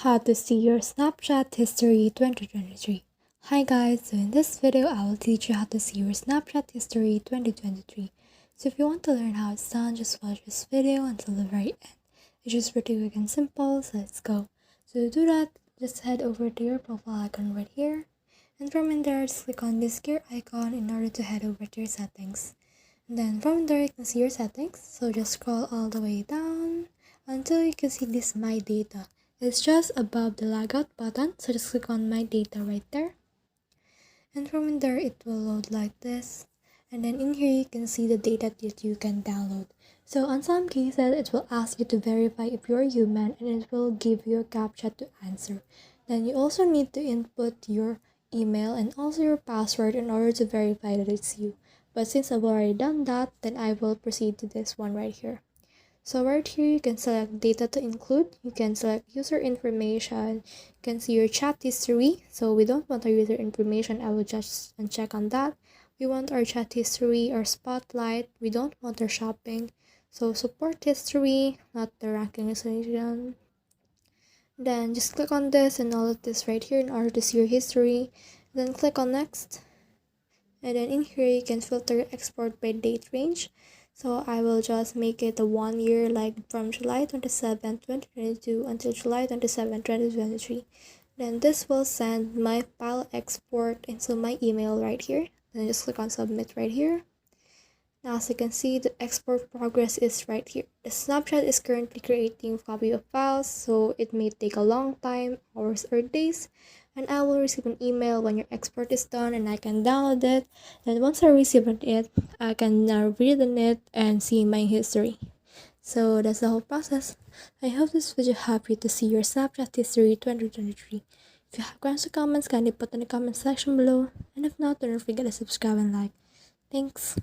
How to see your Snapchat history 2023. Hi guys, so in this video I will teach you how to see your Snapchat history 2023. So if you want to learn how it's done, just watch this video until the very end. It's just pretty quick and simple, so let's go. So to do that, just head over to your profile icon right here. And from in there, just click on this gear icon in order to head over to your settings. And then from there, you can see your settings. So just scroll all the way down until you can see this My Data. It's just above the logout button, so just click on My Data right there. And from in there, it will load like this. And then in here, you can see the data that you can download. So on some cases, it will ask you to verify if you're human, and it will give you a CAPTCHA to answer. Then you also need to input your email and also your password in order to verify that it's you. But since I've already done that, then I will proceed to this one right here. So right here, you can select data to include. You can select user information. You can see your chat history. So we don't want our user information. I will just uncheck on that. We want our chat history, our spotlight. We don't want our shopping. So support history, not the ranking resolution. Then just click on this and all of this right here in order to see your history. Then click on next. And then in here, you can filter export by date range. So I will just make it a 1 year, like from July 27, 2022 until July 27, 2023. Then this will send my file export into my email right here. Then just click on submit right here. Now as you can see, the export progress is right here. The Snapchat is currently creating a copy of files, so it may take a long time, hours or days. And I will receive an email when your export is done and I can download it. And once I receive it, I can now read on it and see my history. So that's the whole process. I hope this video helped you to see your Snapchat history 2023. If you have questions or comments, kindly put in the comment section below. And if not, don't forget to subscribe and like. Thanks.